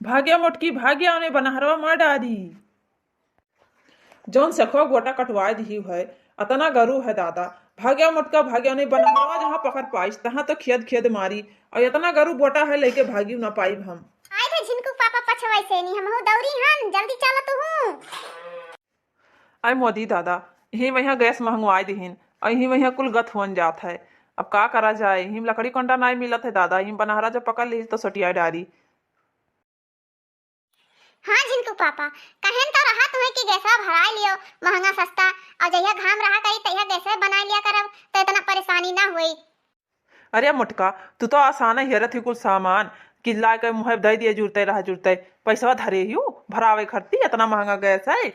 भाग्या मोटकी भाग्या उन्हें बनहरवा मार डाली। जौन सखवा गोटा कटवाए दी है अतना गरु है दादा। भाग्या मोटका भाग्या उन्हें बनहरवा जहाँ पकड़ पाइस तहाँ तो खेद खेद मारी और इतना गरु बोटा है लेके भागी ना पाई हम। आए थे झिनकू पापा पछवाई से नहीं हम हो दौरी हन जल्दी चलो तू हूं। आई मोदी दादा यही वहाँ गैस महंगवाई दीन और यही वहाँ कुल गथ होन जात है। अब का करा जाए हिम लकड़ी कंडा नहीं मिलत है दादा। हिम बनहरा जब पकड़ ली तो सटिया डारी। हाँ झिनकू पापा कहन तो रहा तुम्हें कि गैसा भराई लियो महंगा सस्ता और जहिया घाम रहा करी तहिया गैसे बना लिया करब तो इतना परेशानी ना हुई। अरे मुटका तू तो आसान है हेरत ही कुल सामान कि ला के मुँह दे दिए जुड़ते रहा जुड़ते पैसा धरे ही भरावे खरती इतना महंगा गैस है।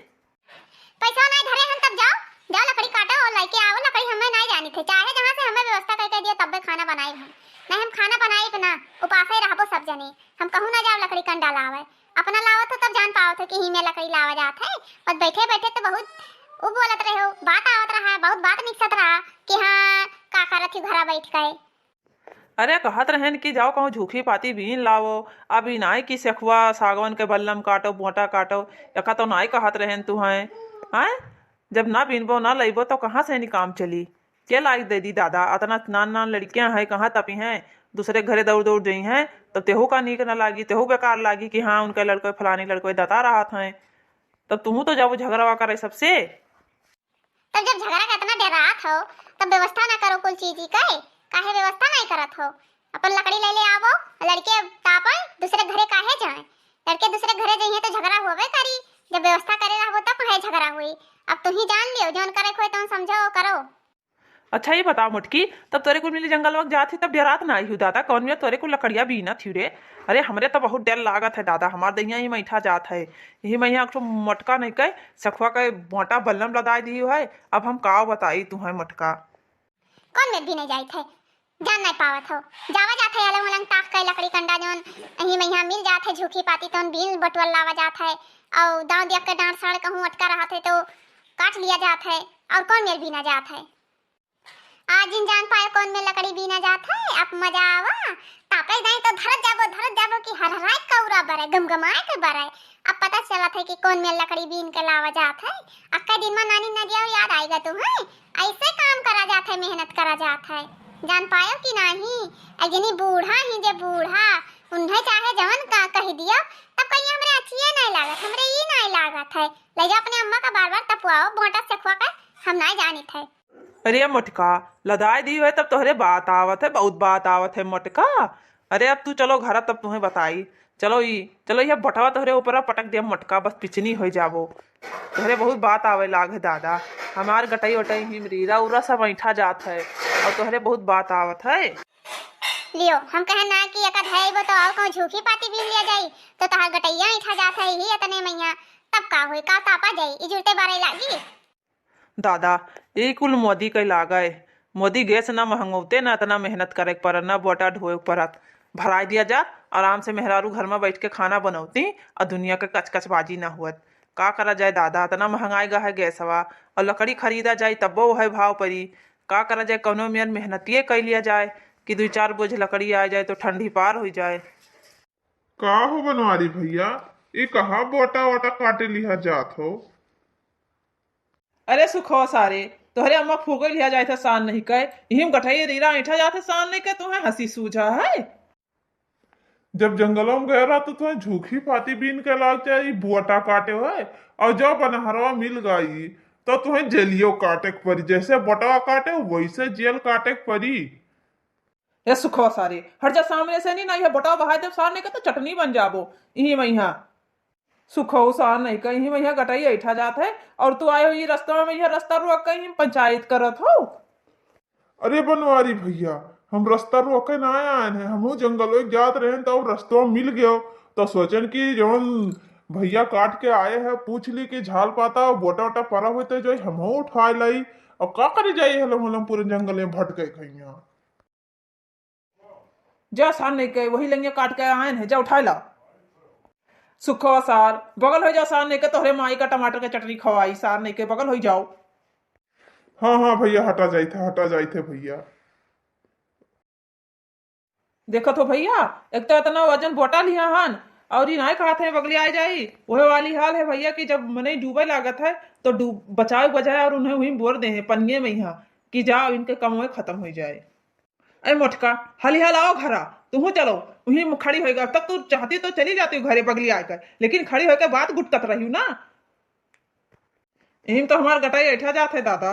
पैसा नहीं धरे हम तब जाओ जाओ लकड़ी काटो और लेके आओ। लकड़ी हमें नहीं जानी थी चाहे जहाँ से हमें व्यवस्था करके दियो तब खाना बनाए हम नहीं हम खाना बनाए बिना उपास ही रहबो सब जने। हम कहूँ ना जाओ लकड़ी कंडा लावे अपना लावत हो तब जान पाओ थे कि ही में लकड़ी लावा जात है। और बैठे बैठे तो बहुत वो बोलत रहे हो बात आवत रहा बहुत बात निकसत रहा कि हाँ का करत ही घरा बैठ गए। अरे कहत रहन कि जाओ कहूँ झूठी पाती बीन लावो अभी नाई कि सेखुआ सागवन के बल्लम काटो बोटा काटो यका तो नाई कहत रहन तू हैं जब ना बीनबो ना लेबो तो कहाँ से नहीं काम चली। क्या लाई दे दी दादा अतना नान नान लड़कियां हैं कहाँ तपी हैं दूसरे घरे दौड़ दौड़ गई हैं तब तेहू का नीक न लागी तेहू बेकार लागी कि हाँ उनके लड़के फलानी लड़के दता रहा था तब तुम तो जाओ झगड़ा करे सबसे। तब जब झगड़ा का इतना डरात हो तब व्यवस्था ना करो कुल चीज का काहे व्यवस्था नहीं करत हो। अपन लकड़ी ले ले आवो लड़के तापे दूसरे घरे काहे जाए लड़के दूसरे घरे जाइए तो झगड़ा होवे करी जब व्यवस्था करे रहबो तब काहे झगड़ा हुई। अब तू ही जान लियो जोन करे खोए तो समझो करो। अच्छा ये बताओ मुटकी तब तोरे को मिली जंगल वक्त जाती तब डरात ना आई हूँ दादा कौन में तोरे को लकड़िया भी ना थी रे। अरे हमरे तो बहुत डर लागत है दादा हमार दहिया ही मैठा जात है यही मैया तो मटका नहीं कह सखुआ के मोटा बल्लम लदाई दी है। अब हम का बताई तू है मटका कौन में भी नहीं जाई थे जान नहीं पावत हो जावा जात है अलग अलग ताक के लकड़ी कंडा जोन यही मैया मिल जात है झूठी पाती तो बीन बटवल लावा जात है और दांव दिया के डांट साड़ कहूँ अटका रहा थे तो काट लिया जात है और कौन में भी ना जात है। आज इन जान पाए कौन में लकड़ी बीना जात है अब मजा आवा तापे दाई तो धरत जाबो कि हर रात कौरा बरे गमगमाए के बरे। अब पता चला था कि कौन में लकड़ी बीन के लावा जात है। अक्का दिन में नानी नदिया याद आएगा तुम्हें ऐसे काम करा जात है मेहनत करा जात है जान पायो कि नहीं। अजनी बूढ़ा ही जे बूढ़ा उन्हें चाहे जवन का कह दिया तब कहीं हमरे अच्छी नहीं लागत हमरे ये नहीं लागत है ले जा अपने अम्मा का बार बार तपवाओ बोटा से खुआ कर हम नहीं जानी थे। अरे मटका लदाई दी है तब तोहरे बात आवत है बहुत बात आवत है मटका। अरे अब तू चलो घर तब तुम्हें बताई चलो ये बटवा तोहरे ऊपर पटक दिया मटका बस पिछनी हो जाबो तोहरे बहुत बात आवे लाग है दादा। हमार गटई वटई हिमरीरा उरा सब ऐठा जात है और तोहरे बहुत बात आवत है। लियो हम कहे ना कि एक धैबो तो और कहूं झूठी पाती भी लिया जाई तो तहार गटैया ऐठा जात है ही इतने मैया तब का होई का तापा जाई ई जुड़ते बारे लागी। दादा ये कुल मोदी के लागे मोदी गैस ना महंगौते ना इतना मेहनत करे पर ना बोटा ढोए परत भराई दिया जा आराम से मेहरारू घर में बैठ के खाना बनौती और दुनिया के कचकचबाजी ना हुआ का करा जाए दादा इतना महंगाई गा है गैसवा और लकड़ी खरीदा जाए तब वो है भाव परी का करा जाए कौनो में मेहनतिये कर लिया जाए कि 2-4 बोझ लकड़ी आ जाए तो ठंडी पार हो जाए। का हो बनवारी भैया ये कहा बोटा वोटा काटे लिहा जात हो। अरे सुखो सारे तोहरे अम्मा फूके लिया जाए थे सान नहीं कहे हिम गठई रीरा ऐठा जाते सान नहीं कहे तुम्हें हंसी सूझा है। जब जंगलों में गया रहा तो तुम्हें झूठी पाती बीन के लाग चाहिए बोटा काटे हुए और जब बनहरवा मिल गई तो तुम्हें जेलियो काटे के परी जैसे बोटवा काटे वैसे जेल काटे के परी। ये सुखो सारे हर जा सामने से नहीं ना ये बटाव बहाय दे सान नहीं कहे तो चटनी बन जाबो यही मैया सुखो सान नहीं कहीं मैया गटाई ऐठा जात है और तू आयो ये रास्ता में यह रास्ता रोक कहीं पंचायत करत हो। अरे बनवारी भैया हम रास्ता रोके ना आए हैं हम जंगलों जात रहे तो रास्ता मिल गयो तो सोचन कि जौन भैया काट के आए हैं पूछ ली कि झाल पाता बोटा वोटा पड़ा हुए तो जो हम उठा लाई और का करे जाइए हलम हलम पूरे जंगल में भटके कहीं जा सान नहीं कहे वही लंगे काट के आए हैं जा उठा ला सुखो सार बगल हो जाओ सार नहीं के तोहरे माई का टमाटर के चटनी खवाई सार नहीं के बगल हो जाओ। हाँ भैया हटा जाए थे भैया। देखो तो भैया एक तो इतना वजन बोटा लिया हन और इनाय कहते हैं बगली आ जाई। वह वाली हाल है भैया कि जब मने डूबे लागत है तो डूब बचाए बजाए और उन्हें वहीं बोर दे हैं पनिये में यहाँ कि जाओ इनके कमवे खत्म हो जाए। अरे मोटका हाली हाल आओ घरा, तू चलो वहीं खड़ी होएगा। अब तक तू चाहती तो चली जाती घरे बगली आकर, लेकिन खड़ी होकर बात गुटकत रही हूँ ना। यही तो हमार गटाई ऐठा जात है दादा।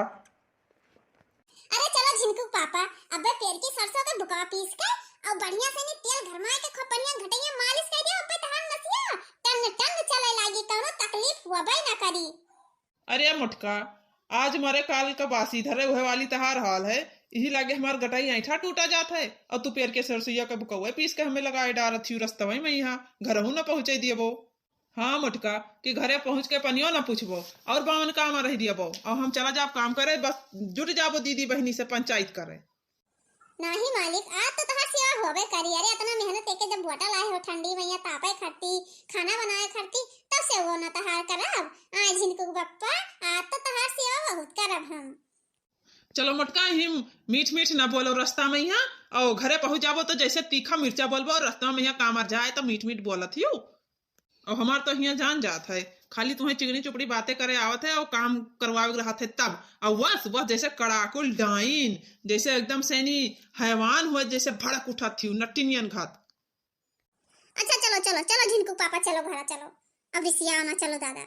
अरे चलो झिनकू पापा, अबे पेड़ की सरसों के बुका पीस के और बढ़िया से नी तेल गरमाए के खोपनिया घटैया मालिश कर दिया ऊपर तहार नसिया टन टन चले लागी कौनो तकलीफ हुआबे ना करी। अरे मोटका आज मरे काल का बासी धरे हुए वाली तहार हाल है, यही लागे हमार गटाई ऐठा टूटा जात है और तू पेड़ के सरसैया के बुकौए पीस के हमें लगाए डारत थी रस्तवे में यहाँ घरहू न पहुंचे दिए वो। हाँ मोटका कि घरे पहुंच के पनियो न पूछबो और बावन काम रह दिए और हम चला जाब काम करे, बस जुट जाबो दीदी बहनी से पंचायत करे। नहीं मालिक, आज तो तहार सेवा होबे करी। अरे इतना मेहनत एके जब बोतल आए हो ठंडी में या तापे खट्टी खाना बनाए खट्टी तब से वो न तहार करब। आज झिनकू बप्पा आज तो तहार सेवा बहुत करब हम। चलो मोटका हिम मीठ मीठ ना बोलो रास्ता में यहाँ और घरे पहुंच जाबो तो जैसे तीखा मिर्चा बोलबो और रास्ता में यहाँ काम आ जाए तो मीठ मीठ बोलत हियो। और हमार तो यहाँ जान जात है, खाली तुम्हें चिगनी चुपड़ी बातें करे आवत है और काम करवावे रहा थे तब। और वह जैसे कड़ाकुल डाइन जैसे एकदम सैनी हैवान हुए जैसे भड़क उठा थी नट्टिनियन घात। अच्छा चलो चलो चलो झिनकू पापा चलो घर चलो, अब रिसिया आना चलो दादा।